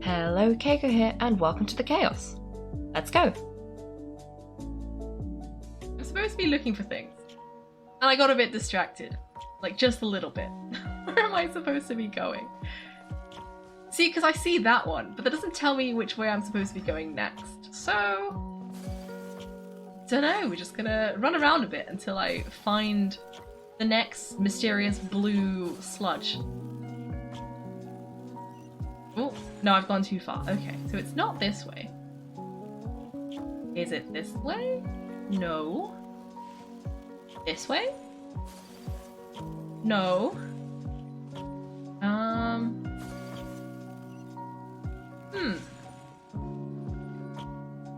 Hello, Kaiko here, and welcome to the chaos. Let's go. I'm supposed to be looking for things, and I got a bit distracted. Like, just a little bit. Where am I supposed to be going? See, because I see that one, but that doesn't tell me which way I'm supposed to be going next. So, don't know, we're just gonna run around a bit until I find the next mysterious blue sludge. Oh, no, I've gone too far. Okay, so it's not this way. Is it this way? No. This way? No.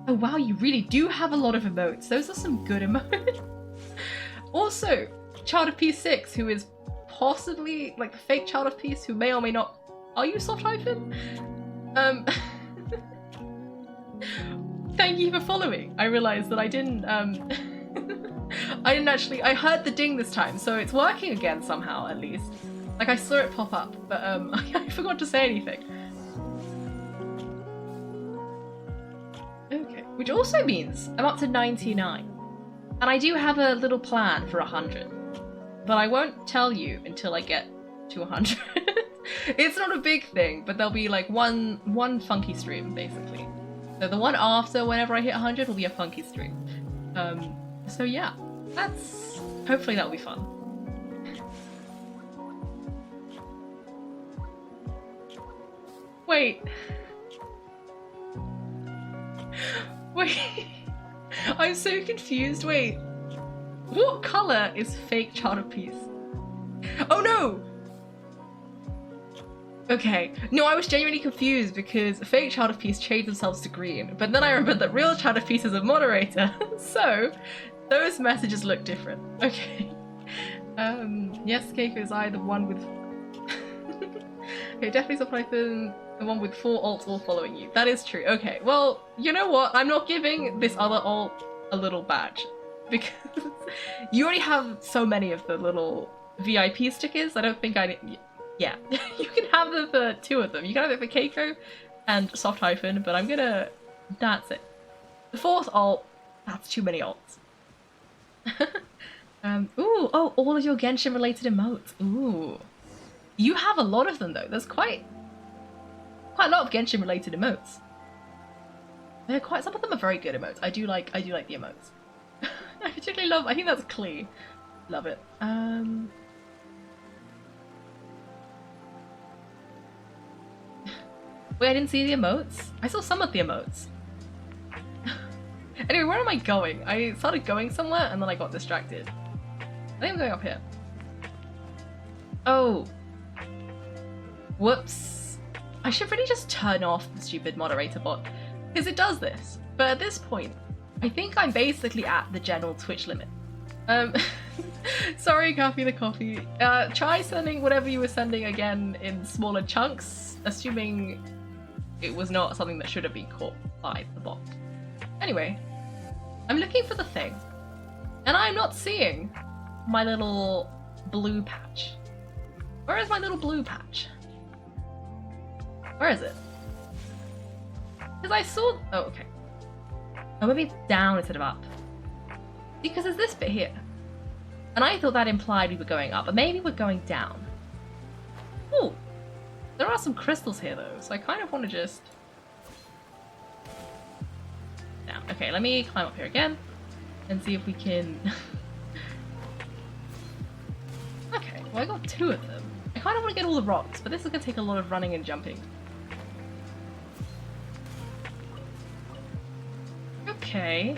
Oh wow, you really do have a lot of emotes. Those are some good emotes. Also, Child of Peace 6, who is possibly like the fake Child of Peace, who may or may not. Are you soft hyphen? Thank you for following. I realized that I didn't I heard the ding this time, so it's working again somehow at least. Like I saw it pop up, but I forgot to say anything. Okay, which also means I'm up to 99. And I do have a little plan for 100. But I won't tell you until I get to 100. It's not a big thing, but there'll be like one funky stream, basically. So the one after, whenever I hit 100, will be a funky stream. So yeah, hopefully that'll be fun. Wait. Wait. I'm so confused. Wait. What color is fake Child of Peace? Oh no! Okay, no, I was genuinely confused because fake Child of Peace changed themselves to green, but then I remembered that real Child of Peace is a moderator, so those messages look different. Okay. Yes, Kaiko is I, the one with... Okay, definitely Subhyphen, the one with 4 alts all following you. That is true. Okay, well, you know what? I'm not giving this other alt a little badge, because you already have so many of the little VIP stickers, I don't think I need... Yeah, you can have them for 2 of them. You can have it for Kaiko and Soft Hyphen, but I'm gonna... That's it. The 4th alt, that's too many alts. Ooh, oh, all of your Genshin related emotes. Ooh. You have a lot of them though. There's quite a lot of Genshin related emotes. They're some of them are very good emotes. I do like the emotes. I particularly love, I think that's Klee. Love it. Wait, I didn't see the emotes? I saw some of the emotes. Anyway, where am I going? I started going somewhere and then I got distracted. I think I'm going up here. Oh. Whoops. I should really just turn off the stupid moderator bot, because it does this. But at this point, I think I'm basically at the general Twitch limit. Sorry, Coffee the Coffee. Try sending whatever you were sending again in smaller chunks, assuming it was not something that should have been caught by the bot. Anyway, I'm looking for the thing, and I'm not seeing my little blue patch. Where is my little blue patch? Where is it? Because I saw... Oh, okay. Oh, maybe it's down instead of up. Because there's this bit here. And I thought that implied we were going up, but maybe we're going down. Ooh. There are some crystals here though, so I kind of want to just... Down. Okay, let me climb up here again and see if we can... Okay, well I got 2 of them. I kind of want to get all the rocks, but this is going to take a lot of running and jumping. Okay.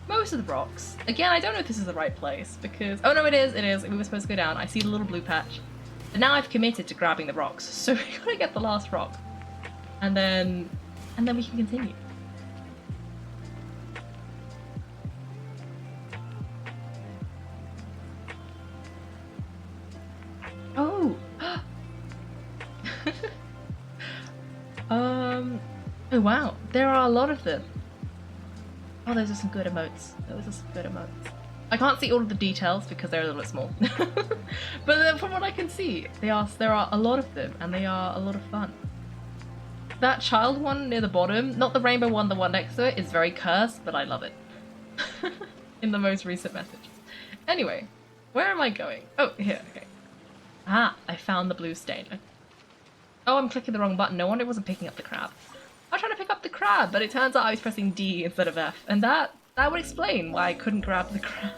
Most of the rocks. Again, I don't know if this is the right place because... Oh no, it is, we were supposed to go down. I see the little blue patch. But now I've committed to grabbing the rocks, so we gotta get the last rock. And then we can continue. Oh! Oh wow, there are a lot of them. Oh, those are some good emotes. I can't see all of the details because they're a little bit small. But from what I can see, there are a lot of them and they are a lot of fun. That child one near the bottom, not the rainbow one, the one next to it, is very cursed, but I love it. In the most recent message. Anyway, where am I going? Oh, here, okay. Ah, I found the blue stain. Oh, I'm clicking the wrong button. No wonder it wasn't picking up the crab. I was trying to pick up the crab, but it turns out I was pressing D instead of F, and that would explain why I couldn't grab the crab.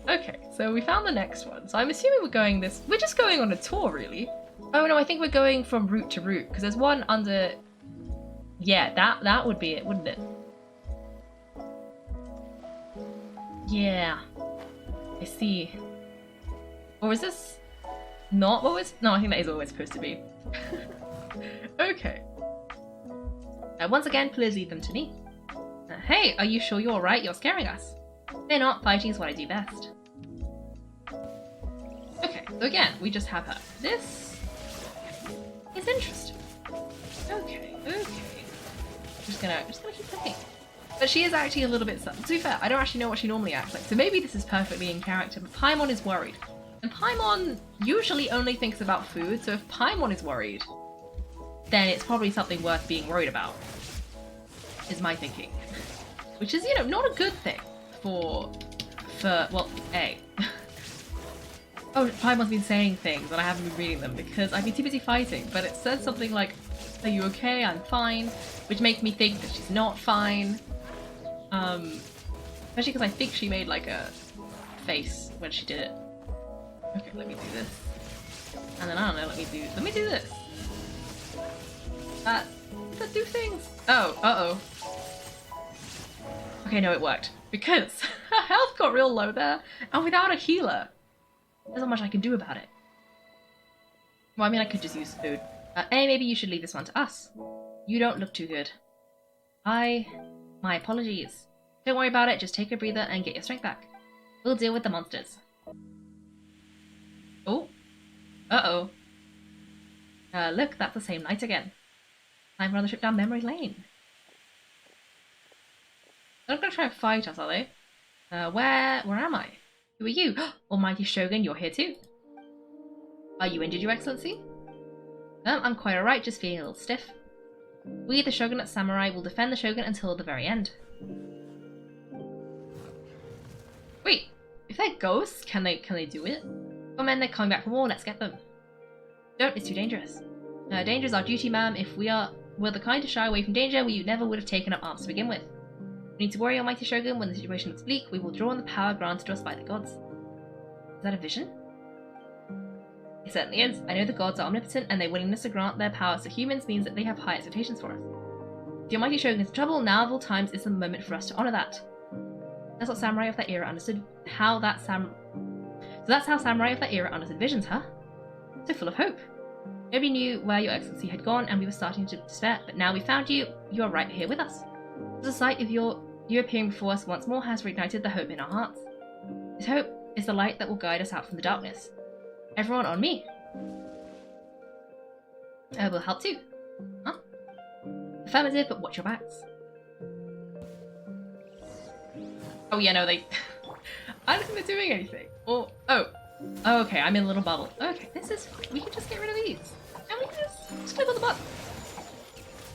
Okay, so we found the next one. So I'm assuming we're just going on a tour, really. Oh no, I think we're going from route to route, because there's one under... Yeah, that would be it, wouldn't it? Yeah. I see. Or is this not what was... No, I think that is what it's supposed to be. Okay. Once again, please lead them to me. Hey, are you sure you're alright? You're scaring us. They're not. Fighting is what I do best. Okay, so again, we just have her. This is interesting. Okay. Just gonna keep looking. But she is acting a little bit... To be fair, I don't actually know what she normally acts like, so maybe this is perfectly in character, but Paimon is worried. And Paimon usually only thinks about food, so if Paimon is worried, then it's probably something worth being worried about, is my thinking. Which is, you know, not a good thing for well, A. Oh, Paimon's been saying things and I haven't been reading them because I've been too busy fighting, but it says something like, are you okay? I'm fine, which makes me think that she's not fine. Especially because I think she made like a face when she did it. Okay, let me do this. And then I don't know, let me do this. Does that do things? Oh, uh-oh. Okay, no, it worked. Because her health got real low there, and without a healer, there's not much I can do about it. Well, I mean, I could just use food. Hey, maybe you should leave this one to us. You don't look too good. My apologies. Don't worry about it, just take a breather and get your strength back. We'll deal with the monsters. Oh. Uh-oh. Look, that's the same night again. Time for another trip down memory lane. They're not gonna try and fight us, are they? Where am I? Who are you? Almighty Shogun, you're here too. Are you injured, Your Excellency? I'm quite alright, just feeling a little stiff. We, the Shogunate Samurai, will defend the Shogun until the very end. Wait, if they're ghosts, can they do it? Oh man, they're coming back from war, let's get them. Don't, it's too dangerous. Danger is our duty, ma'am. If we were the kind to shy away from danger, we never would have taken up arms to begin with. We need to worry, Almighty Shogun, when the situation looks bleak, we will draw on the power granted to us by the gods. Is that a vision? It certainly is. I know the gods are omnipotent, and their willingness to grant their powers to humans means that they have high expectations for us. If the Almighty Shogun is in trouble, now of all times is the moment for us to honour that. That's what samurai of that era understood how that So that's how samurai of that era understood visions, huh? So full of hope. Nobody knew where Your Excellency had gone, and we were starting to despair, but now we found you. You are right here with us. The sight of you appearing before us once more has reignited the hope in our hearts. This hope is the light that will guide us out from the darkness. Everyone on me. Will help too. Huh? Affirmative, but watch your backs. Oh yeah, no, they... I don't think they're doing anything. Or... Oh, okay, I'm in a little bubble. Okay, this is... We can just get rid of these. And we can just click on the button.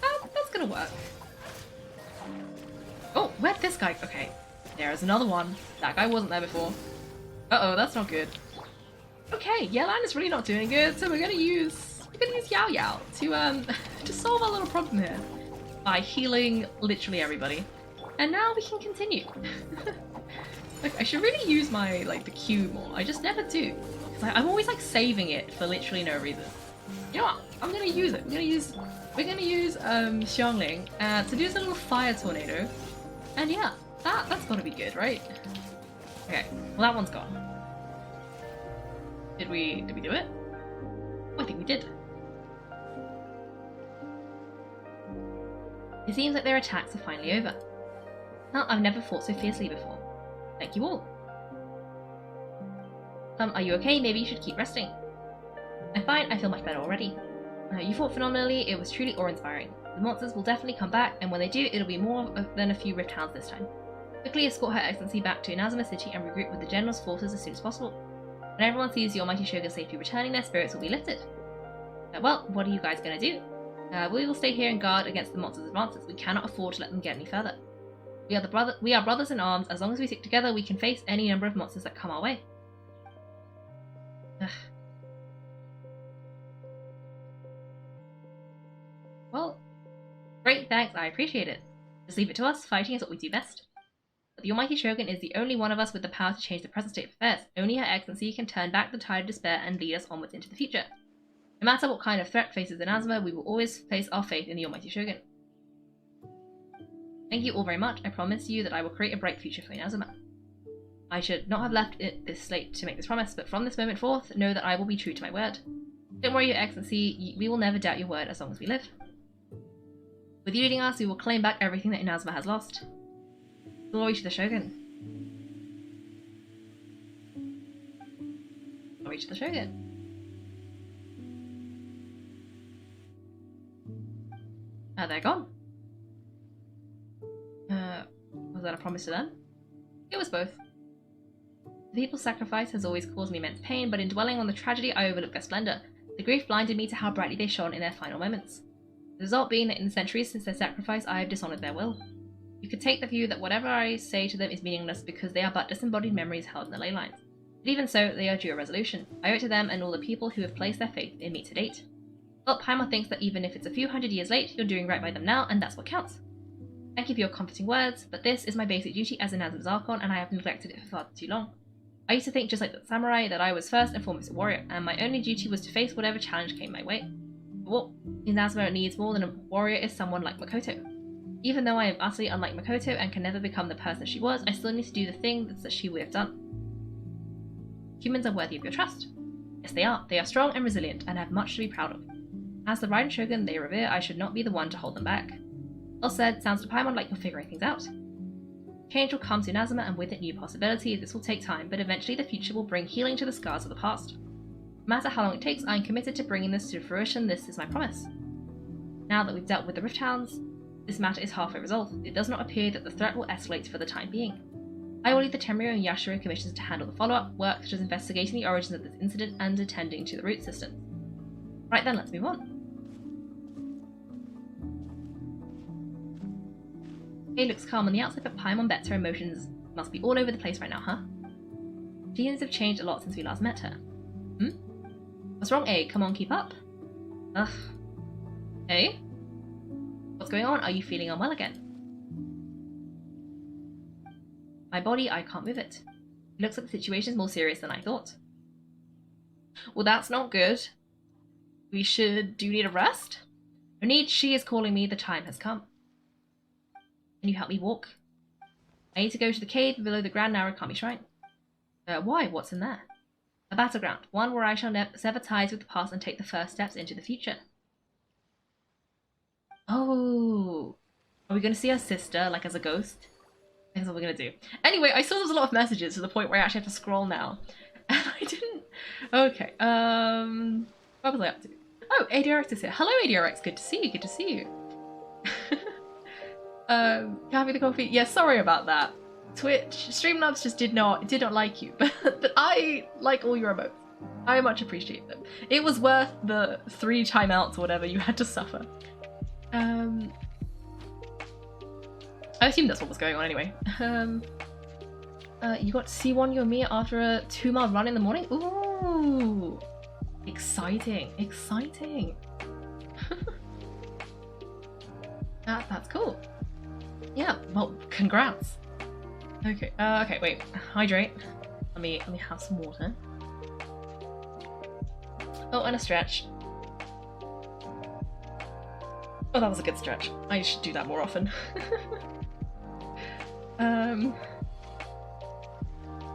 That's gonna work. Oh, where'd this guy... Okay, there's another one. That guy wasn't there before. Uh-oh, that's not good. Okay, Yelan is really not doing good, so we're gonna use Yao Yao to solve our little problem here by healing literally everybody. And now we can continue. Like, I should really use my, like, the Q more. I just never do. Because I'm always, like, saving it for literally no reason. You know what? I'm gonna use it. We're gonna use Xiangling to do this little fire tornado. And yeah, that's gotta be good, right? Okay, well that one's gone. Did we do it? Oh, I think we did. It seems like their attacks are finally over. Well, I've never fought so fiercely before. Thank you all. Are you okay? Maybe you should keep resting. I'm fine, I feel much better already. You fought phenomenally, it was truly awe-inspiring. The monsters will definitely come back, and when they do, it'll be more than a few Rift Hounds this time. Quickly escort Her Excellency back to Inazuma City and regroup with the General's forces as soon as possible. When everyone sees the Almighty Shogun safely returning, their spirits will be lifted. Well, what are you guys gonna do? We will stay here and guard against the monsters' advances. We cannot afford to let them get any further. We are brothers in arms. As long as we stick together, we can face any number of monsters that come our way. Ugh. Well, great, thanks, I appreciate it. Just leave it to us, fighting is what we do best. But the Almighty Shogun is the only one of us with the power to change the present state of affairs. Only Her Excellency can turn back the tide of despair and lead us onwards into the future. No matter what kind of threat faces Inazuma, we will always place our faith in the Almighty Shogun. Thank you all very much. I promise you that I will create a bright future for Inazuma. I should not have left it this late to make this promise, but from this moment forth, know that I will be true to my word. Don't worry, Your Excellency, we will never doubt your word as long as we live. With you leading us, we will claim back everything that Inazuma has lost. Glory to the Shogun. Glory to the Shogun. They're gone. Was that a promise to them? It was both. The people's sacrifice has always caused me immense pain, but in dwelling on the tragedy, I overlooked their splendor. The grief blinded me to how brightly they shone in their final moments. The result being that in the centuries since their sacrifice, I have dishonored their will. You could take the view that whatever I say to them is meaningless because they are but disembodied memories held in the ley lines. But even so, they are due a resolution. I owe it to them and all the people who have placed their faith in me to date. Well, Paimon thinks that even if it's a few hundred years late, you're doing right by them now, and that's what counts. Thank you for your comforting words, but this is my basic duty as Inazuma's Archon, and I have neglected it for far too long. I used to think, just like the samurai, that I was first and foremost a warrior, and my only duty was to face whatever challenge came my way. But what Inazuma needs more than a warrior is someone like Makoto. Even though I am utterly unlike Makoto and can never become the person she was, I still need to do the thing that she would have done. Humans are worthy of your trust. Yes, they are. They are strong and resilient, and have much to be proud of. As the Raiden Shogun they revere, I should not be the one to hold them back. Well said, sounds to Paimon like you're figuring things out. Change will come to Inazuma, and with it new possibilities. This will take time, but eventually the future will bring healing to the scars of the past. No matter how long it takes, I am committed to bringing this to fruition. This is my promise. Now that we've dealt with the Rift Hounds, this matter is halfway resolved. It does not appear that the threat will escalate for the time being. I will leave the Tenryo and Yashiro commissions to handle the follow-up work, such as investigating the origins of this incident and attending to the root system. Right then, let's move on. Kay looks calm on the outside, but Paimon bets her emotions must be all over the place right now, huh? Jeans have changed a lot since we last met her. What's wrong, A? Come on, keep up. Ugh. A? What's going on? Are you feeling unwell again? My body, I can't move it. It looks like the situation is more serious than I thought. Well, that's not good. Do you need a rest? No need, she is calling me, the time has come. Can you help me walk? I need to go to the cave below the Grand Narukami Shrine. Why? What's in there? A battleground, one where I shall sever ties with the past and take the first steps into the future. Oh, are we going to see our sister, like, as a ghost? That's what we're going to do. Anyway, I saw there was a lot of messages to the point where I actually have to scroll now. And I didn't... Okay, what was I up to? Oh, ADRX is here. Hello, ADRX. Good to see you. Good to see you. Happy the coffee. Yeah, sorry about that. Twitch, Streamlabs just did not like you, but I like all your emotes. I much appreciate them. It was worth the 3 timeouts or whatever you had to suffer. I assume that's what was going on anyway. You got C1 Yomiya after a 2-mile run in the morning? Ooh! Exciting, exciting. That's cool. Yeah, well, congrats. Okay, okay, wait. Hydrate. Let me have some water. Oh, and a stretch. Oh, that was a good stretch. I should do that more often.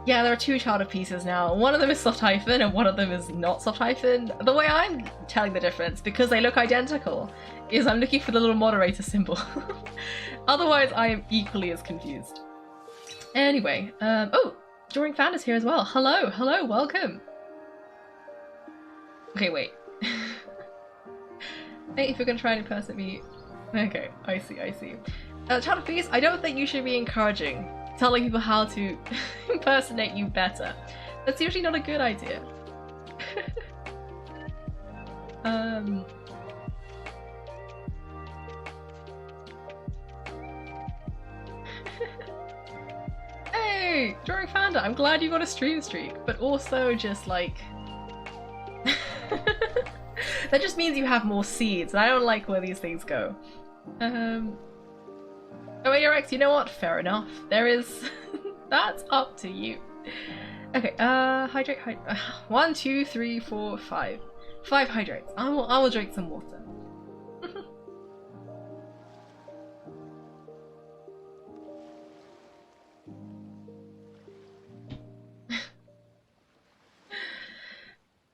Yeah, there are 2 childhood pieces now. One of them is soft hyphen and one of them is not soft hyphen. The way I'm telling the difference, because they look identical, is I'm looking for the little moderator symbol. Otherwise, I am equally as confused. Anyway, oh, Drawing Fan is here as well. Hello, hello, welcome. Okay, wait. Hey, if you're gonna try and impersonate me... Okay, I see, I see. Childhood piece, I don't think you should be encouraging telling people how to impersonate you better. That's usually not a good idea. Drawing Founder, I'm glad you got a stream streak, but also just like... that just means you have more seeds, and I don't like where these things go. Oh, ARX, you know what? Fair enough. There is... That's up to you. Okay, hydrate. 1, 2, 3, 4, 5. 5 hydrates. I will drink some water.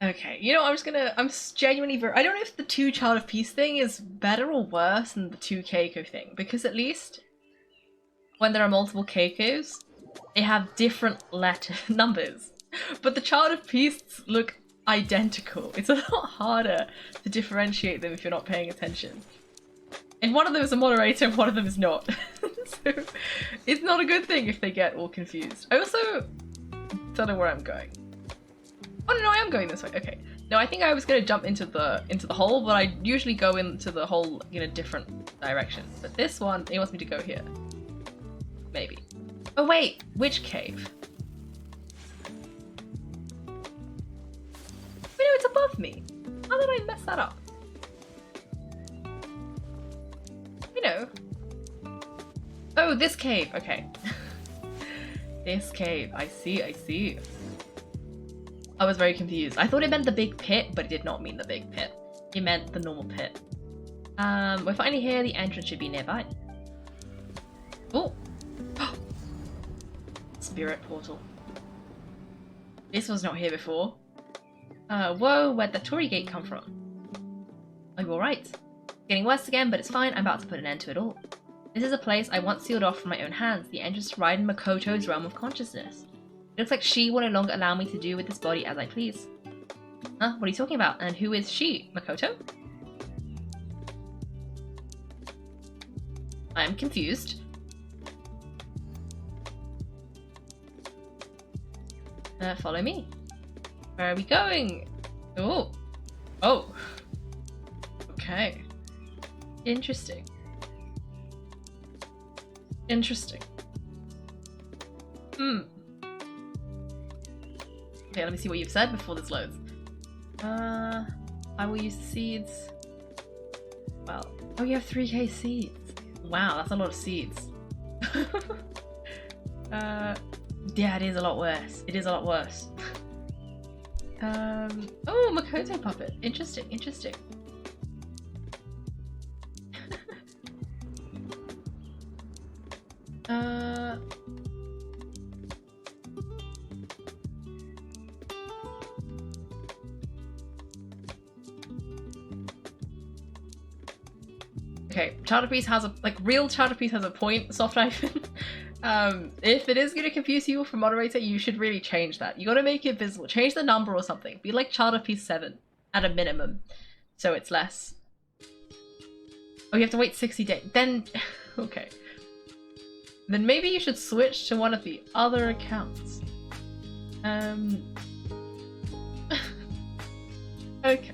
Okay, you know, I'm genuinely I don't know if the 2 Child of Peace thing is better or worse than the 2 Kaiko thing, because at least when there are multiple Kaikos, they have different numbers. But the Child of Peace look identical. It's a lot harder to differentiate them if you're not paying attention. And one of them is a moderator and one of them is not. So it's not a good thing if they get all confused. I also don't know where I'm going. Oh no, I am going this way. Okay. No, I think I was gonna jump into the hole, but I usually go into the hole in a different direction. But this one, it wants me to go here. Maybe. Oh wait, which cave? Wait, no, it's above me. How did I mess that up? You know. Oh, this cave. Okay. This cave. I see, I see. I was very confused. I thought it meant the big pit, but it did not mean the big pit. It meant the normal pit. We're finally here. The entrance should be nearby. Oh. Spirit portal. This was not here before. Whoa, where'd the Torii gate come from? Are you alright? Getting worse again, but it's fine. I'm about to put an end to it all. This is a place I once sealed off from my own hands, the entrance to Raiden Makoto's realm of consciousness. It looks like she will no longer allow me to do with this body as I please. Huh? What are you talking about? And who is she? Makoto? I'm confused. Follow me. Where are we going? Oh. Oh. Okay. Interesting. Interesting. Okay, let me see what you've said before this loads. I will use the seeds. Well, oh, you have 3k seeds. Wow, that's a lot of seeds. Yeah, it is a lot worse. It is a lot worse. Oh, Makoto puppet. Interesting, interesting. Okay, Child of Peace has a, real Child of Peace has a point, Soft Hyphen. If it is going to confuse you for moderator, you should really change that. You got to make it visible. Change the number or something. Be like Child of Peace 7 at a minimum, so it's less. Oh, you have to wait 60 days. Then, okay. Then maybe you should switch to one of the other accounts. Okay.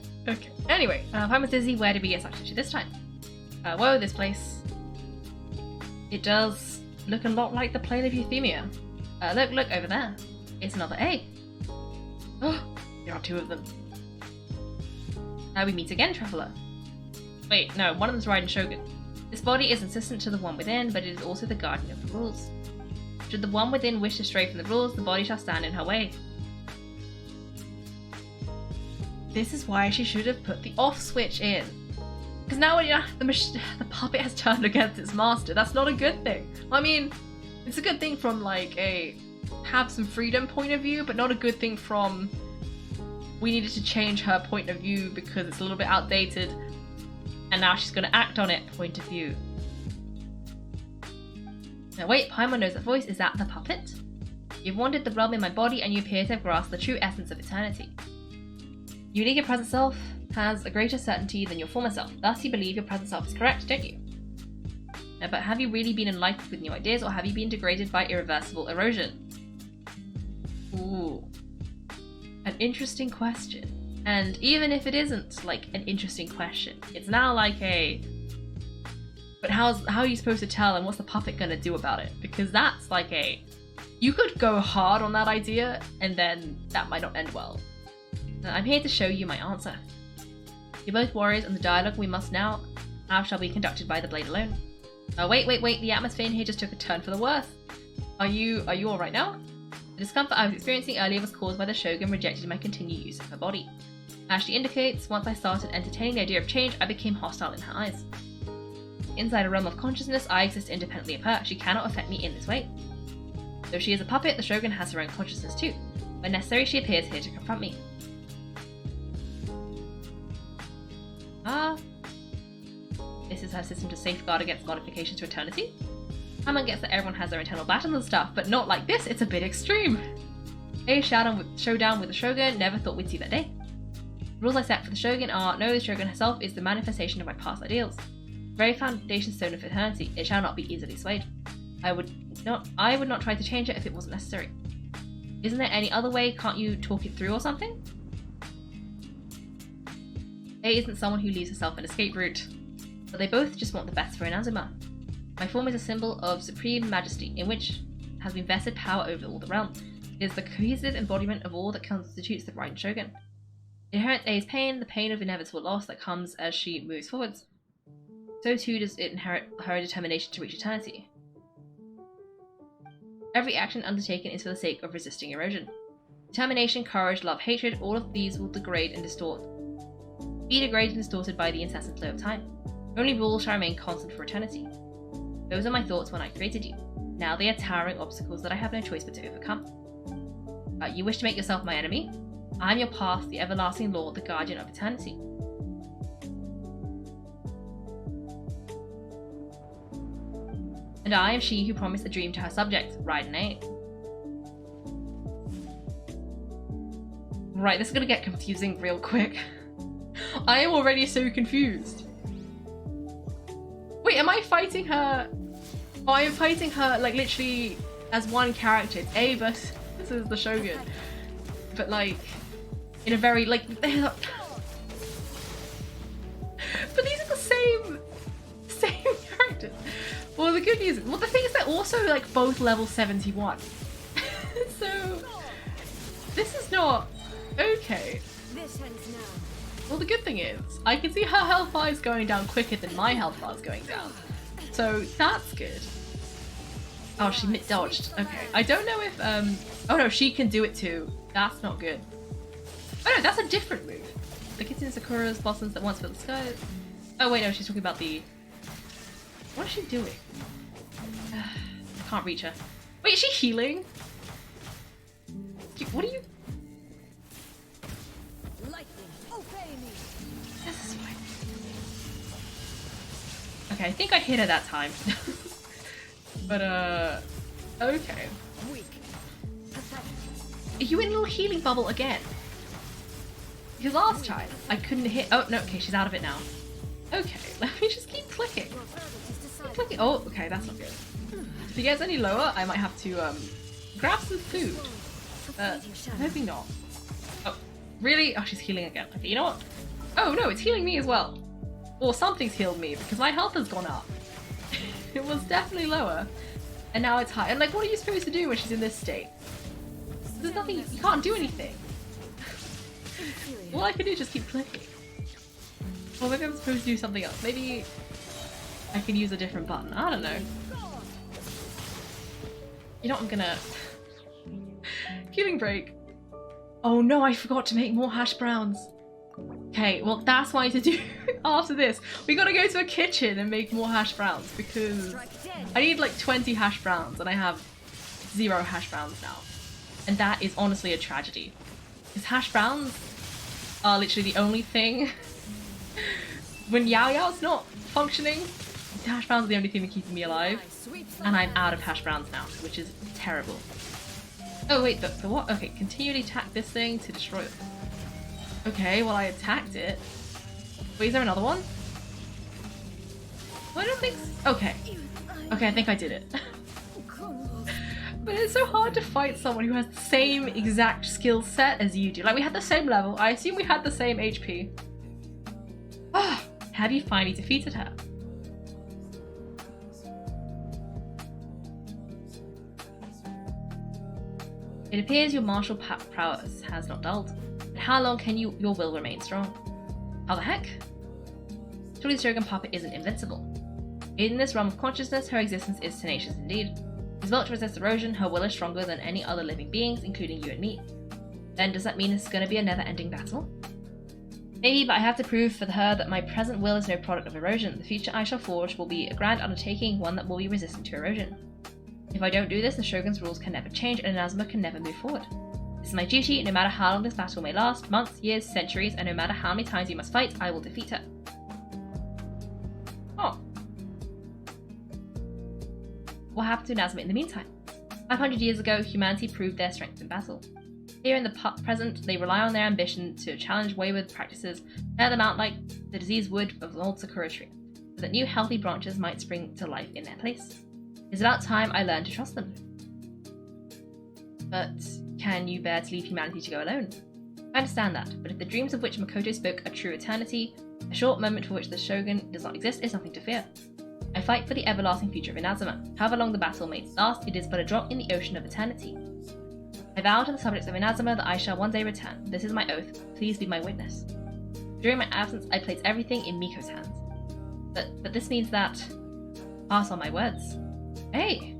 Anyway, I was dizzy. Where did we get sucked to this time? Whoa, this place. It does look a lot like the plane of Euthymia. Look over there. It's another A. Oh, there are 2 of them. We meet again, Traveller. Wait, no, one of them's Raiden Shogun. This body is insistent to the one within, but it is also the guardian of the rules. Should the one within wish to stray from the rules, the body shall stand in her way. This is why she should have put the off switch in. Because now when the puppet has turned against its master, that's not a good thing. I mean, it's a good thing from like a have some freedom point of view, but not a good thing from we needed to change her point of view because it's a little bit outdated and now she's going to act on it point of view. Now wait, Paimon knows that voice. Is that the puppet? You've wandered the realm in my body and you appear to have grasped the true essence of eternity. You believe your present self has a greater certainty than your former self. Thus you believe your present self is correct, don't you? But have you really been enlightened with new ideas, or have you been degraded by irreversible erosion? Ooh. An interesting question. And even if it isn't like an interesting question, it's now like a... But how are you supposed to tell, and what's the puppet gonna do about it? Because that's like a... You could go hard on that idea, and then that might not end well. I'm here to show you my answer. You're both warriors, and the dialogue we must now have shall be conducted by the blade alone. Wait, the atmosphere in here just took a turn for the worse. Are you alright now? The discomfort I was experiencing earlier was caused by the Shogun rejecting my continued use of her body. As she indicates, once I started entertaining the idea of change, I became hostile in her eyes. Inside a realm of consciousness, I exist independently of her. She cannot affect me in this way. Though she is a puppet, the Shogun has her own consciousness too. When necessary, she appears here to confront me. This is her system to safeguard against modification to eternity. Hammond gets that everyone has their internal battles and stuff, but not like this, it's a bit extreme. A showdown with the Shogun, never thought we'd see that day. The rules I set for the Shogun are, know the Shogun herself is the manifestation of my past ideals. The very foundation stone of eternity, it shall not be easily swayed. I would not try to change it if it wasn't necessary. Isn't there any other way? Can't you talk it through or something? A isn't someone who leaves herself an escape route, but they both just want the best for Inazuma. My form is a symbol of supreme majesty, in which has been vested power over all the realm. It is the cohesive embodiment of all that constitutes the Raiden Shogun. It inherits A's pain, the pain of inevitable loss that comes as she moves forwards. So too does it inherit her determination to reach eternity. Every action undertaken is for the sake of resisting erosion. Determination, courage, love, hatred, all of these will degrade and distort. Be degraded and distorted by the incessant flow of time. Only rules shall remain constant for eternity. Those are my thoughts when I created you. Now they are towering obstacles that I have no choice but to overcome. You wish to make yourself my enemy? I am your path, the everlasting Lord, the guardian of eternity. And I am she who promised a dream to her subject, Raiden A. Right, this is gonna get confusing real quick. I am already so confused. Wait, am I fighting her? Oh, I am fighting her like literally as one character. It's A versus the Shogun. But like, in a very like, but these are the same characters. Well, the good news, well, the thing is they're also like both level 71. So this is not okay. Well, the good thing is I can see her health bar is going down quicker than my health bar is going down. So that's good. Oh, she mid-dodged. Okay. I don't know if, oh no, she can do it too. That's not good. Oh no, that's a different move. The Kitsune Sakura's blossoms that once filled the sky. Oh wait, no, she's talking about the... What is she doing? I can't reach her. Wait, is she healing? What are you... This is fine. Okay, I think I hit her that time. But, okay. Are you in a little healing bubble again? Because last time, I couldn't hit- oh, no, okay, she's out of it now. Okay, let me just keep clicking. Oh, okay, that's not good. If he gets any lower, I might have to, grab some food. Maybe not. Oh, really? Oh, she's healing again. Okay, you know what? Oh, no, it's healing me as well. Or something's healed me, because my health has gone up. It was definitely lower, and now it's high. And like, what are you supposed to do when she's in this state? There's nothing, you can't do anything. All I can do is just keep clicking. Well, maybe I'm supposed to do something else. Maybe I can use a different button. I don't know. You know what, I'm gonna... Healing break. Oh no, I forgot to make more hash browns. Okay, well that's what I need to do after this. We gotta go to a kitchen and make more hash browns because I need like 20 hash browns and I have 0 hash browns now. And that is honestly a tragedy. Because hash browns are literally the only thing. When Yao Yao's not functioning, hash browns are the only thing that keeps me alive. And I'm out of hash browns now, which is terrible. Oh wait, the what? Okay, continually attack this thing to destroy it. Okay, well I attacked it. Wait, is there another one? Well, I don't think so. Okay. Okay, I think I did it. But it's so hard to fight someone who has the same exact skill set as you do. Like, we had the same level. I assume we had the same HP. Ah, have you finally defeated her? It appears your martial prowess has not dulled. But how long can your will remain strong? How the heck? Surely the Shogun Puppet isn't invincible. In this realm of consciousness, her existence is tenacious indeed. She's built to resist erosion, her will is stronger than any other living beings, including you and me. Then does that mean this is going to be a never-ending battle? Maybe, but I have to prove for her that my present will is no product of erosion. The future I shall forge will be a grand undertaking, one that will be resistant to erosion. If I don't do this, the Shogun's rules can never change and Inazuma can never move forward. This is my duty, no matter how long this battle may last, months, years, centuries, and no matter how many times we must fight, I will defeat her. Oh. What happened to Inazuma in the meantime? 500 years ago, humanity proved their strength in battle. Here in the present, they rely on their ambition to challenge wayward practices, tear them out like the diseased wood of an old sakura tree, so that new healthy branches might spring to life in their place. It's about time I learned to trust them. But can you bear to leave humanity to go alone? I understand that, but if the dreams of which Makoto spoke are true eternity, a short moment for which the Shogun does not exist is nothing to fear. I fight for the everlasting future of Inazuma. However long the battle may last, it is but a drop in the ocean of eternity. I vow to the subjects of Inazuma that I shall one day return. This is my oath. Please be my witness. During my absence, I place everything in Miko's hands. But this means that... Pass on my words. Hey!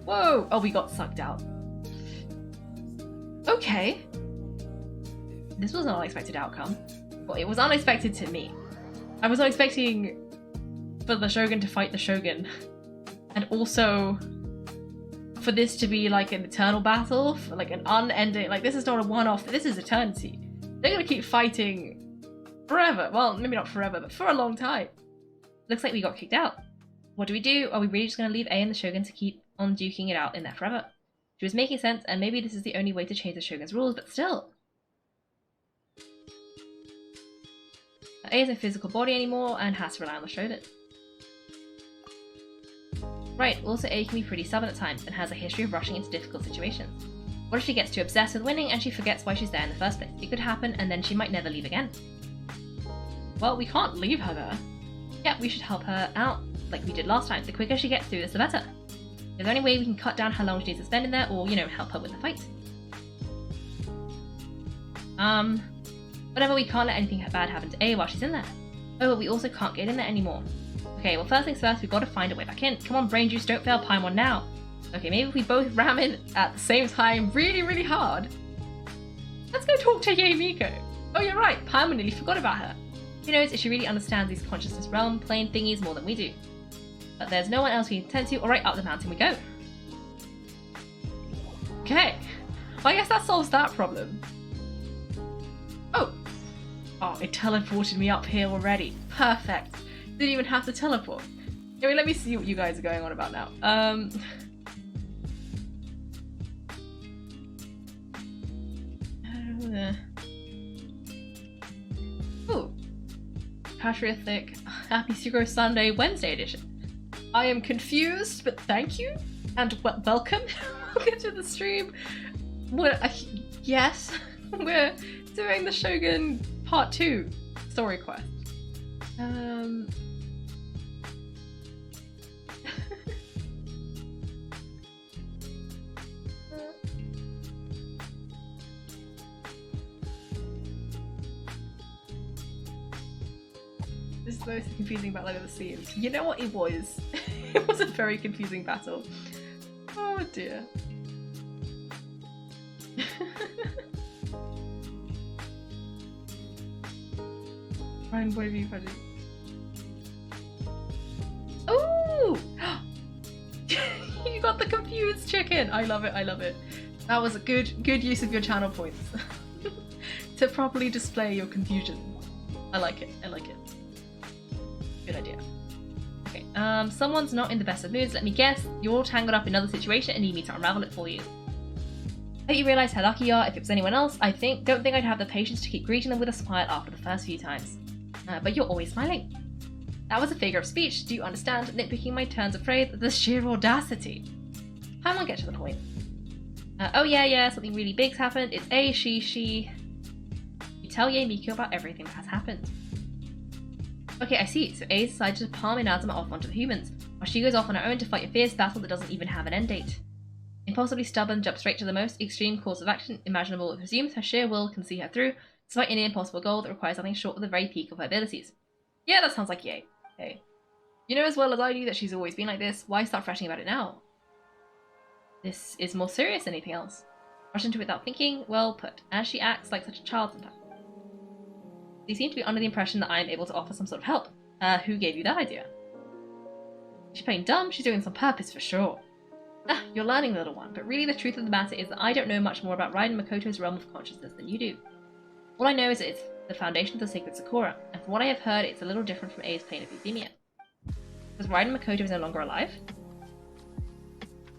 Whoa! Oh, we got sucked out. Okay. This was an unexpected outcome. Well, it was unexpected to me. I was not expecting for the Shogun to fight the Shogun. And also for this to be like an eternal battle, for like an unending, like this is not a one-off, this is eternity. They're gonna keep fighting forever. Well, maybe not forever, but for a long time. Looks like we got kicked out. What do we do? Are we really just gonna leave A and the Shogun to keep on duking it out in there forever? She was making sense, and maybe this is the only way to change the Shogun's rules, but still. A isn't a physical body anymore and has to rely on the Shogun. Right, also A can be pretty stubborn at times and has a history of rushing into difficult situations. What if she gets too obsessed with winning and she forgets why she's there in the first place? It could happen and then she might never leave again. Well, we can't leave her there. Yeah, we should help her out like we did last time. The quicker she gets through this, the better. There's only way we can cut down how long she needs to spend in there or, you know, help her with the fight. Whatever, we can't let anything bad happen to A while she's in there. Oh, but we also can't get in there anymore. Okay, well first things first, we've got to find a way back in. Come on, brain juice, don't fail Paimon now. Okay, maybe if we both ram in at the same time really, really hard. Let's go talk to Yae Miko. Oh, you're right, Paimon nearly forgot about her. Who knows if she really understands these consciousness realm plane thingies more than we do. But there's no one else we can tend to. Alright, up the mountain we go. Okay. Well, I guess that solves that problem. Oh, it teleported me up here already. Perfect. Didn't even have to teleport. Anyway, let me see what you guys are going on about now. Ooh. Patriotic Happy Sugro Sunday Wednesday edition. I am confused, but thank you and welcome. Welcome to the stream. Yes, we're doing the Shogun Part 2 story quest. This is the most confusing battle I've ever seen. You know what it was? It was a very confusing battle. Oh dear. Ryan, what have you found? Ooh! You got the confused chicken! I love it, I love it. That was a good use of your channel points. To properly display your confusion. I like it, I like it. Good idea. Okay, someone's not in the best of moods. Let me guess, you're all tangled up in another situation and need me to unravel it for you. I hope you realise how lucky you are. If it was anyone else, don't think I'd have the patience to keep greeting them with a smile after the first few times. But you're always smiling. That was a figure of speech. Do you understand? Nitpicking my turns of phrase, the sheer audacity. Paimon, get to the point. Oh yeah, something really big's happened. It's A, she. You tell Yae Miko about everything that has happened. Okay, I see. So A decided to palm Inazuma off onto the humans, while she goes off on her own to fight a fierce battle that doesn't even have an end date. Impossibly stubborn, jumps straight to the most extreme course of action imaginable. It presumes her sheer will can see her through, despite any impossible goal that requires something short of the very peak of her abilities. Yeah, that sounds like yay. Hey. You know as well as I do that she's always been like this. Why start fretting about it now? This is more serious than anything else. Rush into it without thinking, well put, as she acts like such a child sometimes. They seem to be under the impression that I am able to offer some sort of help. Who gave you that idea? She's playing dumb, she's doing this on purpose for sure. You're learning, little one, but really the truth of the matter is that I don't know much more about Raiden Makoto's realm of consciousness than you do. All I know is that it's the foundation of the sacred Sakura, and from what I have heard, it's a little different from A's plane of euthymia. Because Raiden Makoto is no longer alive?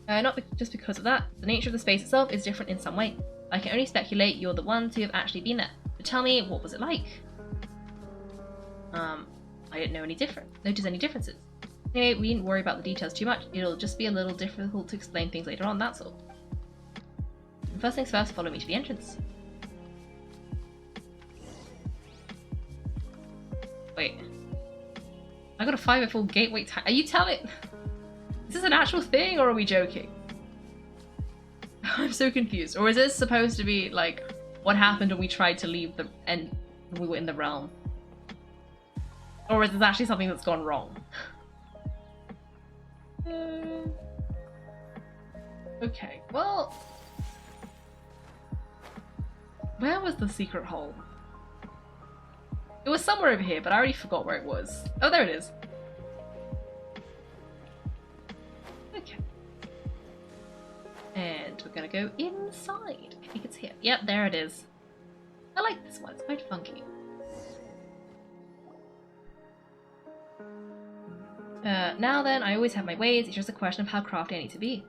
Not just because of that. The nature of the space itself is different in some way. I can only speculate you're the ones who have actually been there. But tell me, what was it like? I didn't notice any differences. Anyway, we didn't worry about the details too much. It'll just be a little difficult to explain things later on, that's all. And first things first, follow me to the entrance. Wait. I got a 5 at full gateway time. Are you telling... Is this an actual thing, or are we joking? I'm so confused. Or is this supposed to be, like, what happened when we tried to leave the... and we were in the realm? Or is this actually something that's gone wrong? Okay, well... Where was the secret hole? It was somewhere over here, but I already forgot where it was. Oh, there it is. Okay. And we're gonna go inside. I think it's here. Yep, there it is. I like this one, it's quite funky. Now then, I always have my ways, it's just a question of how crafty I need to be.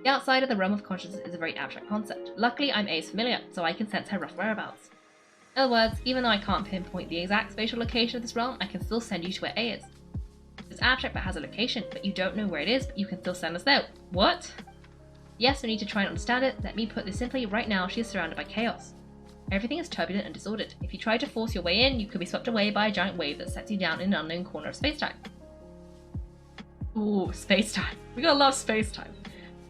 The outside of the realm of consciousness is a very abstract concept. Luckily, I'm A's familiar, so I can sense her rough whereabouts. In other words, even though I can't pinpoint the exact spatial location of this realm, I can still send you to where A is. It's abstract but has a location, but you don't know where it is, but you can still send us there. What? Yes, we need to try and understand it. Let me put this simply, right now she is surrounded by chaos. Everything is turbulent and disordered. If you try to force your way in, you could be swept away by a giant wave that sets you down in an unknown corner of space-time. Ooh, space-time. We gotta love space-time.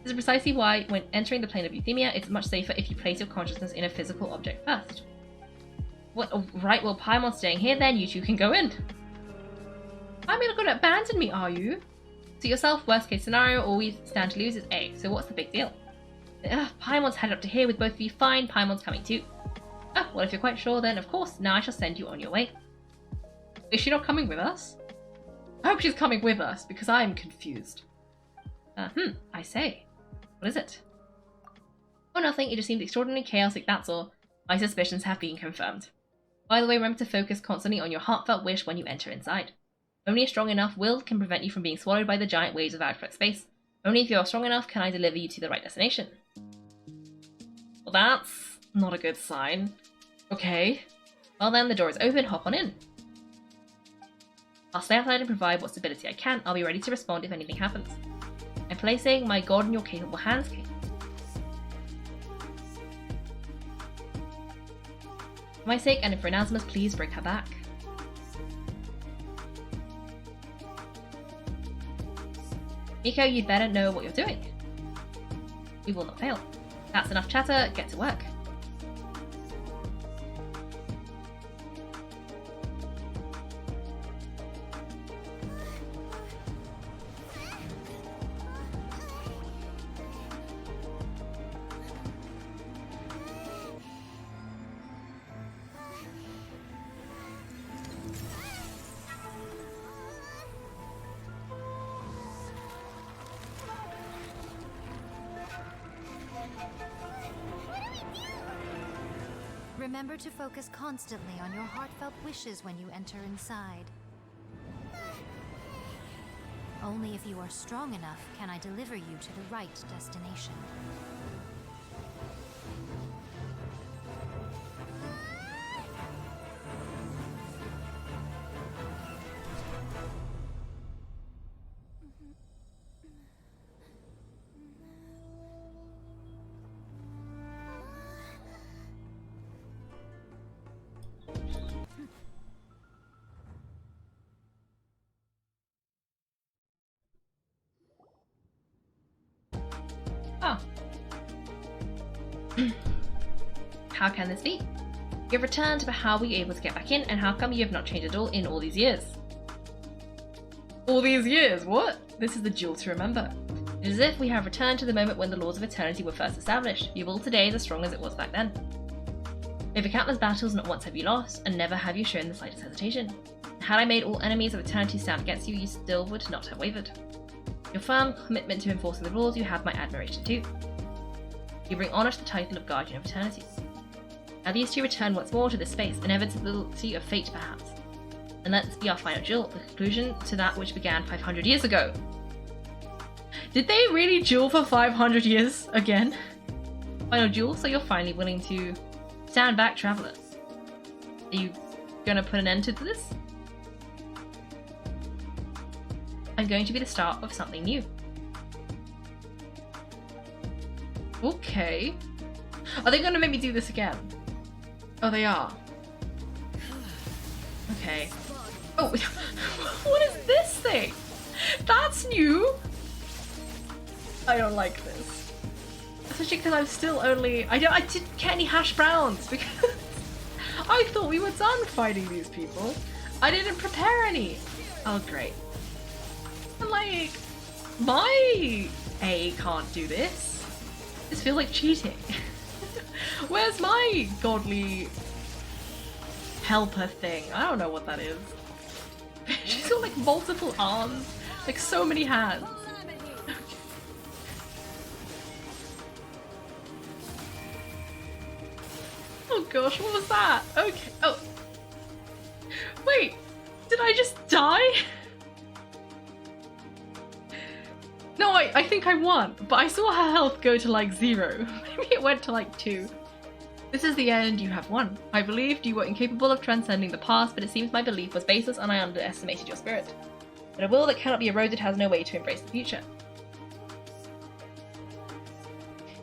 This is precisely why, when entering the plane of euthymia, it's much safer if you place your consciousness in a physical object first. What? Oh, right, well, Paimon's staying here then, you two can go in. I mean, you're gonna abandon me, are you? To yourself, worst case scenario, all we stand to lose is A, so what's the big deal? Paimon's headed up to here with both of you, fine, Paimon's coming too. Oh, well, if you're quite sure, then of course, now I shall send you on your way. Is she not coming with us? I hope she's coming with us, because I am confused. I say. What is it? Oh, nothing, it just seems extraordinarily chaotic, that's all. My suspicions have been confirmed. By the way, remember to focus constantly on your heartfelt wish when you enter inside. Only a strong enough will can prevent you from being swallowed by the giant waves of abstract space. Only if you are strong enough can I deliver you to the right destination. Well, that's not a good sign. Okay. Well then, the door is open, hop on in. I'll stay outside and provide what stability I can. I'll be ready to respond if anything happens. I'm placing my god in your capable hands, King. For my sake and for Inazuma's, please bring her back. Miko, you'd better know what you're doing. We will not fail. That's enough chatter, get to work. Remember to focus constantly on your heartfelt wishes when you enter inside. Only if you are strong enough can I deliver you to the right destination. Oh. How can this be? You have returned, but how were you able to get back in, and how come you have not changed at all in all these years? All these years, what? This is the jewel to remember. It is as if we have returned to the moment when the laws of eternity were first established. Your will today is as strong as it was back then. Over countless battles, not once have you lost, and never have you shown the slightest hesitation. Had I made all enemies of eternity stand against you, you still would not have wavered. Your firm commitment to enforcing the rules, you have my admiration too. You bring honour to the title of Guardian of Eternity. Now these two return once more to this space, inevitability of fate perhaps. And let this be our final duel, the conclusion to that which began 500 years ago. Did they really duel for 500 years again? Final duel, so you're finally willing to stand back, travellers. Are you gonna put an end to this? I'm going to be the start of something new. Okay. Are they gonna make me do this again? Oh, they are. Okay. Oh, what is this thing? That's new! I don't like this. Especially because I'm still only... I didn't get any hash browns because I thought we were done fighting these people. I didn't prepare any. Oh, great. And like, my A can't do this. This feels like cheating. Where's my godly helper thing? I don't know what that is. She's got like multiple arms, like so many hands. Oh gosh, what was that? Okay, oh. Wait, did I just die? No, I think I won, but I saw her health go to like 0. Maybe it went to like 2. This is the end, you have won. I believed you were incapable of transcending the past, but it seems my belief was baseless and I underestimated your spirit. But a will that cannot be eroded has no way to embrace the future.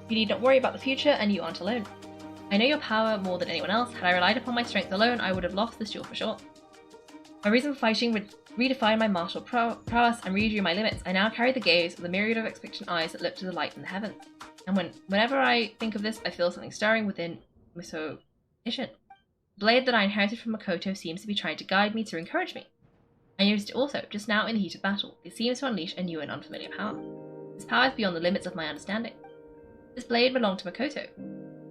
You need not worry about the future, and you aren't alone. I know your power more than anyone else. Had I relied upon my strength alone, I would have lost this duel for sure. My reason for fighting redefined my martial prowess and redrew my limits. I now carry the gaze of the myriad of expectant eyes that look to the light in the heavens. And whenever I think of this, I feel something stirring within Musou Ishin. The blade that I inherited from Makoto seems to be trying to guide me, to encourage me. I noticed it also, just now in the heat of battle. It seems to unleash a new and unfamiliar power. This power is beyond the limits of my understanding. This blade belonged to Makoto.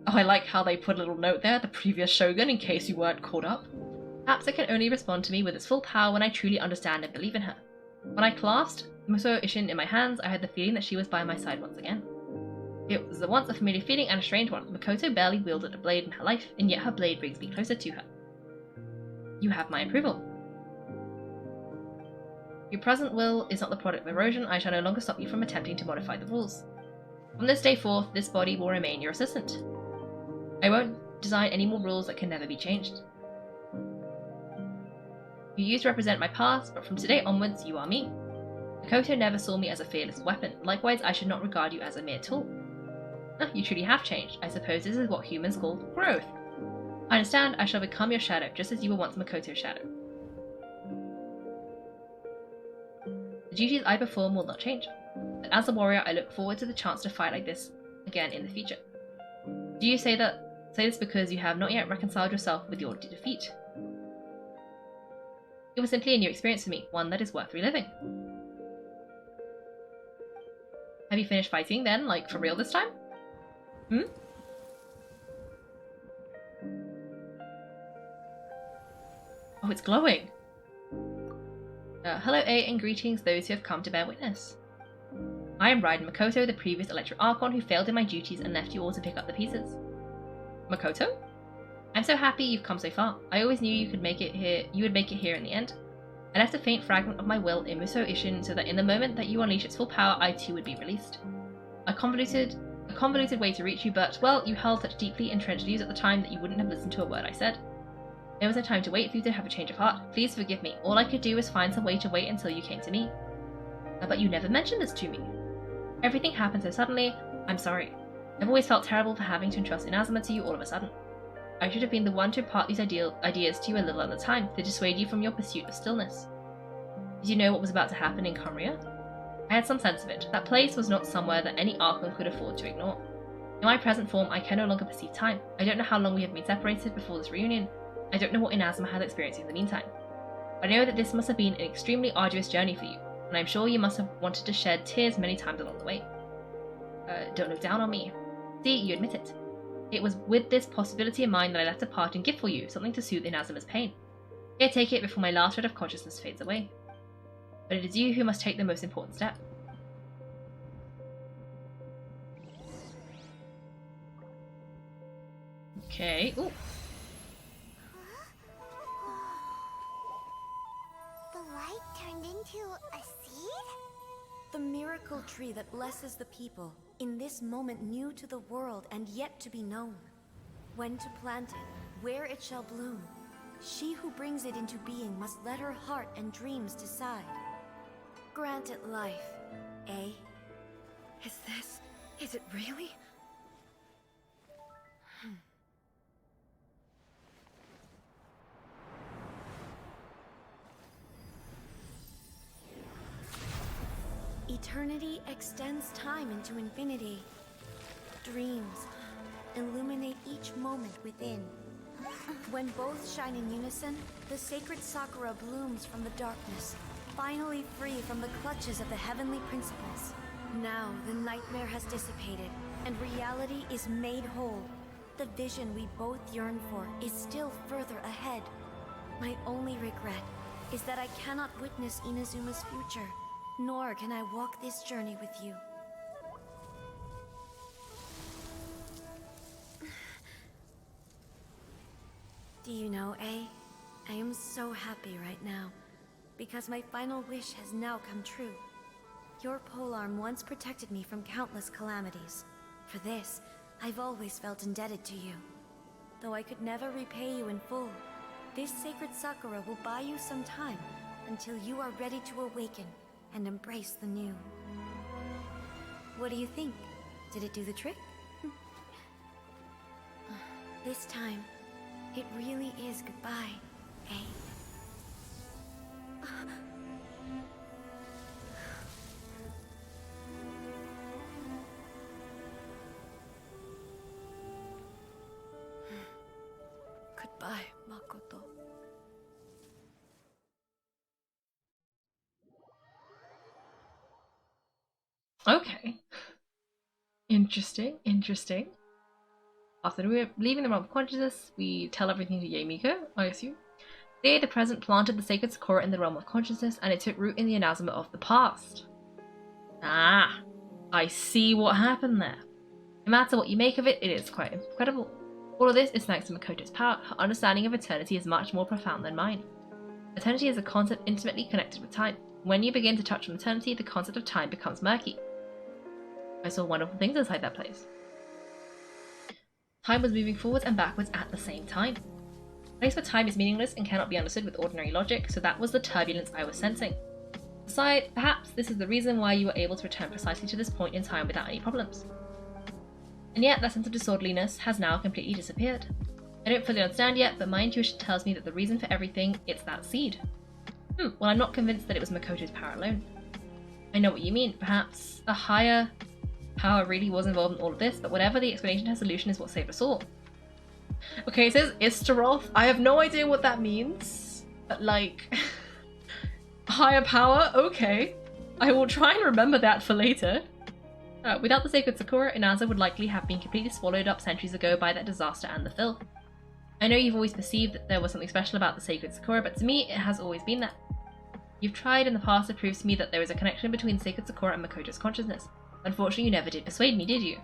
Oh, I like how they put a little note there, the previous shogun, in case you weren't caught up. Perhaps it can only respond to me with its full power when I truly understand and believe in her. When I clasped Musou Ishin in my hands, I had the feeling that she was by my side once again. It was at once a familiar feeling and a strange one. Makoto barely wielded a blade in her life, and yet her blade brings me closer to her. You have my approval. Your present will is not the product of erosion. I shall no longer stop you from attempting to modify the rules. From this day forth, this body will remain your assistant. I won't design any more rules that can never be changed. You used to represent my past, but from today onwards, you are me. Makoto never saw me as a fearless weapon. Likewise, I should not regard you as a mere tool. You truly have changed. I suppose this is what humans call growth. I understand. I shall become your shadow, just as you were once Makoto's shadow. The duties I perform will not change. But as a warrior, I look forward to the chance to fight like this again in the future. Do you say this because you have not yet reconciled yourself with your defeat? It was simply a new experience for me, one that is worth reliving. Have you finished fighting then, like for real this time? Oh, it's glowing. Hello A, and greetings those who have come to bear witness. I am Raiden Makoto, the previous Electric Archon who failed in my duties and left you all to pick up the pieces. Makoto? I'm so happy you've come so far. I always knew you would make it here in the end. I left a faint fragment of my will in Musou Ishin so that in the moment that you unleash its full power, I too would be released. A convoluted way to reach you, but, well, you held such deeply entrenched views at the time that you wouldn't have listened to a word I said. There was no time to wait for you to have a change of heart. Please forgive me. All I could do was find some way to wait until you came to me. But you never mentioned this to me. Everything happened so suddenly. I'm sorry. I've always felt terrible for having to entrust Inazuma to you all of a sudden. I should have been the one to impart these ideas to you a little at the time, to dissuade you from your pursuit of stillness. Did you know what was about to happen in Conria? I had some sense of it. That place was not somewhere that any Archon could afford to ignore. In my present form, I can no longer perceive time. I don't know how long we have been separated before this reunion. I don't know what Inazuma has experienced in the meantime. But I know that this must have been an extremely arduous journey for you, and I'm sure you must have wanted to shed tears many times along the way. Don't look down on me. See, you admit it. It was with this possibility in mind that I left a parting gift for you, something to soothe Inazuma's pain. Here, take it before my last shred of consciousness fades away. But it is you who must take the most important step. Okay. Ooh. The light turned into a seed? The miracle tree that blesses the people, in this moment new to the world and yet to be known. When to plant it, where it shall bloom. She who brings it into being must let her heart and dreams decide. Grant it life, eh? Is it really? Eternity extends time into infinity. Dreams illuminate each moment within. When both shine in unison, the sacred Sakura blooms from the darkness, finally free from the clutches of the heavenly principles. Now the nightmare has dissipated, and reality is made whole. The vision we both yearn for is still further ahead. My only regret is that I cannot witness Inazuma's future. Nor can I walk this journey with you. Do you know, I am so happy right now, because my final wish has now come true. Your polearm once protected me from countless calamities. For this, I've always felt indebted to you. Though I could never repay you in full, this sacred Sakura will buy you some time until you are ready to awaken and embrace the new. What do you think? Did it do the trick? This time, it really is goodbye, eh? Goodbye, Makoto. Okay. Interesting. After we're leaving the realm of consciousness, we tell everything to Yaemiko, I assume. They, the present, planted the sacred Sakura in the realm of consciousness, and it took root in the Inazuma of the past. Ah, I see what happened there. No matter what you make of it, it is quite incredible. All of this is thanks to Makoto's power. Her understanding of eternity is much more profound than mine. Eternity is a concept intimately connected with time. When you begin to touch on eternity, the concept of time becomes murky. I saw wonderful things inside that place. Time was moving forwards and backwards at the same time. A place where time is meaningless and cannot be understood with ordinary logic, so that was the turbulence I was sensing. Aside, perhaps this is the reason why you were able to return precisely to this point in time without any problems. And yet, that sense of disorderliness has now completely disappeared. I don't fully understand yet, but my intuition tells me that the reason for everything is that seed. Well, I'm not convinced that it was Makoto's power alone. I know what you mean. Perhaps a higher power really was involved in all of this, but whatever the explanation, her solution is what saved us all. Okay, it says Istaroth. I have no idea what that means, but like, higher power? Okay. I will try and remember that for later. Without the sacred Sakura, Inazuma would likely have been completely swallowed up centuries ago by that disaster and the filth. I know you've always perceived that there was something special about the sacred Sakura, but to me, it has always been that. You've tried in the past to prove to me that there is a connection between the sacred Sakura and Makoto's consciousness. Unfortunately, you never did persuade me, did you?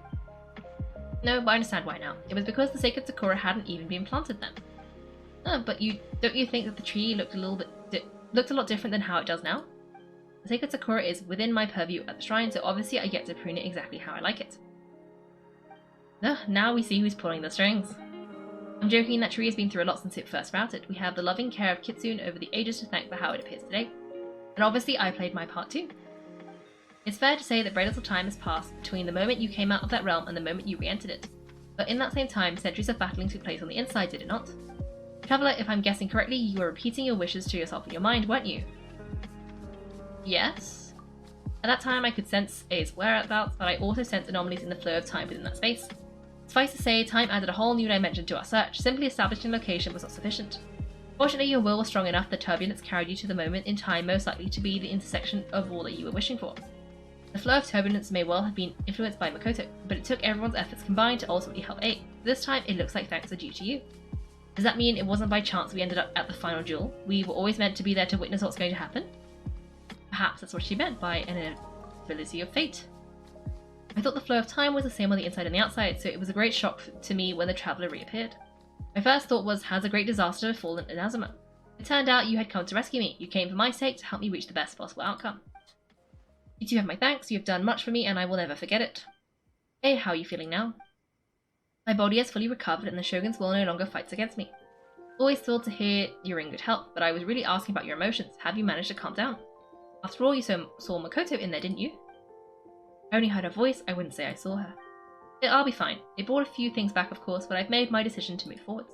No, but I understand why now. It was because the sacred Sakura hadn't even been planted then. But don't you think that the tree looked a lot different than how it does now? The sacred Sakura is within my purview at the shrine, so obviously I get to prune it exactly how I like it. Now we see who's pulling the strings. I'm joking, that tree has been through a lot since it first sprouted. We have the loving care of Kitsune over the ages to thank for how it appears today. And obviously I played my part too. It's fair to say that very little time has passed between the moment you came out of that realm and the moment you re-entered it. But in that same time, centuries of battling took place on the inside, did it not? Traveller, if I'm guessing correctly, you were repeating your wishes to yourself in your mind, weren't you? Yes. At that time I could sense A's whereabouts, but I also sensed anomalies in the flow of time within that space. Suffice to say, time added a whole new dimension to our search. Simply establishing location was not sufficient. Fortunately, your will was strong enough that turbulence carried you to the moment in time most likely to be the intersection of all that you were wishing for. The flow of turbulence may well have been influenced by Makoto, but it took everyone's efforts combined to ultimately help A. This time, it looks like thanks are due to you. Does that mean it wasn't by chance we ended up at the final duel? We were always meant to be there to witness what's going to happen? Perhaps that's what she meant by an inability of fate. I thought the flow of time was the same on the inside and the outside, so it was a great shock to me when the traveller reappeared. My first thought was, has a great disaster befallen Inazuma? It turned out you had come to rescue me. You came for my sake to help me reach the best possible outcome. You two have my thanks, you have done much for me and I will never forget it. Hey, how are you feeling now? My body has fully recovered and the Shogun's will no longer fights against me. Always thrilled to hear you're in good health, but I was really asking about your emotions. Have you managed to calm down? After all, you saw Makoto in there, didn't you? I only heard her voice, I wouldn't say I saw her. I'll be fine. It brought a few things back of course, but I've made my decision to move forwards.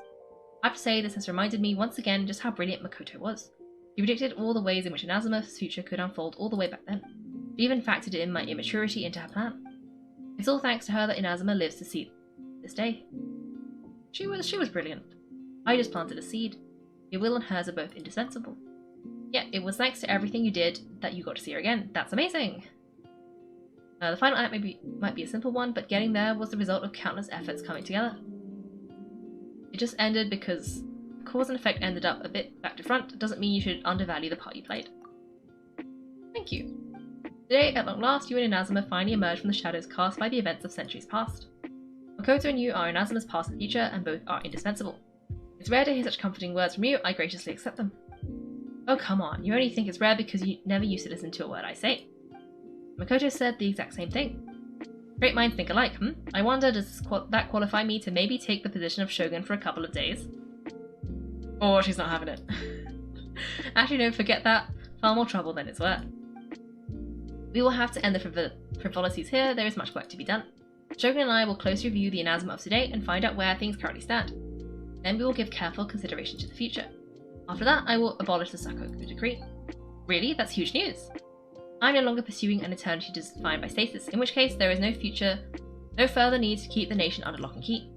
I have to say this has reminded me once again just how brilliant Makoto was. He predicted all the ways in which Inazuma's future could unfold all the way back then. She even factored in my immaturity into her plan. It's all thanks to her that Inazuma lives to see this day. She was brilliant. I just planted a seed. Your will and hers are both indispensable. Yeah, it was thanks to everything you did that you got to see her again. That's amazing! The final act might be a simple one, but getting there was the result of countless efforts coming together. It just ended because cause and effect ended up a bit back to front. Doesn't mean you should undervalue the part you played. Thank you. Today, at long last, you and Inazuma finally emerged from the shadows cast by the events of centuries past. Makoto and you are Inazuma's past and future, and both are indispensable. It's rare to hear such comforting words from you, I graciously accept them. Oh come on, you only think it's rare because you never used to listen to a word I say. Makoto said the exact same thing. Great minds think alike, I wonder, does that qualify me to maybe take the position of Shogun for a couple of days? Or she's not having it. Actually no, forget that. Far more trouble than it's worth. We will have to end the frivolities here, there is much work to be done. Shogun and I will closely review the Inazuma of today and find out where things currently stand. Then we will give careful consideration to the future. After that, I will abolish the Sakoku decree. Really? That's huge news. I'm no longer pursuing an eternity defined by stasis, in which case there is no further need to keep the nation under lock and key.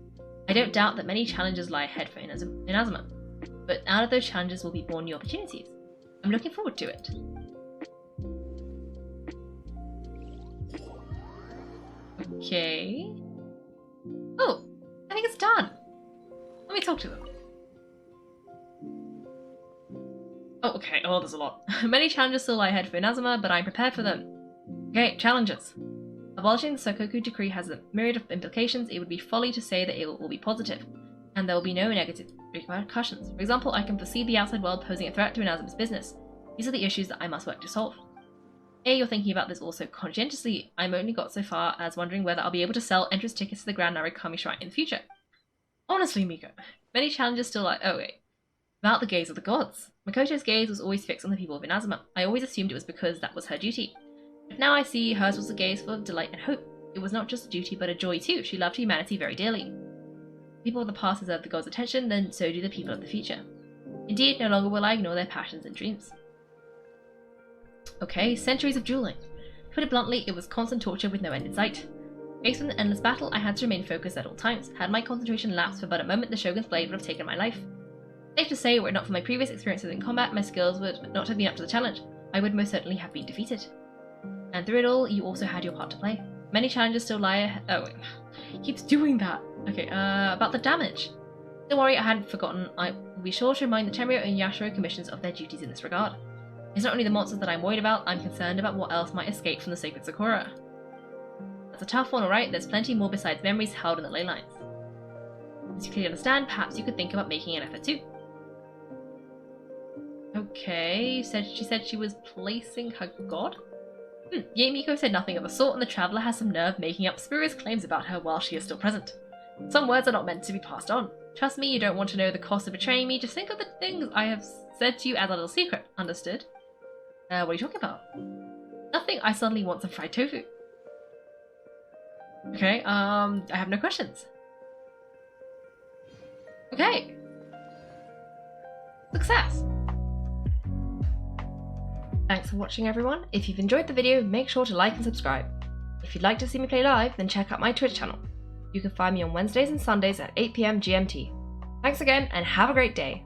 I don't doubt that many challenges lie ahead for Inazuma, but out of those challenges will be born new opportunities. I'm looking forward to it. Okay. Oh, I think it's done. Let me talk to them. Oh, okay. Oh, there's a lot. Many challenges still lie ahead for Inazuma, but I'm prepared for them. Okay, challenges. Abolishing the Sakoku decree has a myriad of implications. It would be folly to say that it will all be positive, and there will be no negative repercussions. For example, I can foresee the outside world posing a threat to Inazuma's business. These are the issues that I must work to solve. You're thinking about this also conscientiously. I'm only got so far as wondering whether I'll be able to sell entrance tickets to the Grand Narukami Shrine in the future. Honestly, Miko, many challenges still lie. Oh wait. About the gaze of the gods. Makoto's gaze was always fixed on the people of Inazuma. I always assumed it was because that was her duty. But now I see hers was a gaze full of delight and hope. It was not just a duty, but a joy too. She loved humanity very dearly. People of the past deserve the gods' attention, then so do the people of the future. Indeed, no longer will I ignore their passions and dreams. Okay, centuries of dueling. To put it bluntly, it was constant torture with no end in sight. Faced with an endless battle, I had to remain focused at all times. Had my concentration lapsed for but a moment, the Shogun's blade would have taken my life. Safe to say, were it not for my previous experiences in combat, my skills would not have been up to the challenge. I would most certainly have been defeated. And through it all, you also had your part to play. Many challenges still lie ahead. Oh, wait. He keeps doing that. Okay, about the damage. Don't worry, I hadn't forgotten. I will be sure to remind the Tenryo and Yashiro commissions of their duties in this regard. It's not only the monsters that I'm worried about, I'm concerned about what else might escape from the sacred Sakura. That's a tough one, alright? There's plenty more besides memories held in the ley lines. As you clearly understand, perhaps you could think about making an effort too. Okay, she said she was placing her god? Miko said nothing of the sort, and the traveller has some nerve making up spurious claims about her while she is still present. Some words are not meant to be passed on. Trust me, you don't want to know the cost of betraying me, just think of the things I have said to you as a little secret, understood? What are you talking about? Nothing, I suddenly want some fried tofu. Okay, I have no questions. Okay. Success! Thanks for watching everyone. If you've enjoyed the video, make sure to like and subscribe. If you'd like to see me play live, then check out my Twitch channel. You can find me on Wednesdays and Sundays at 8 PM GMT. Thanks again and have a great day!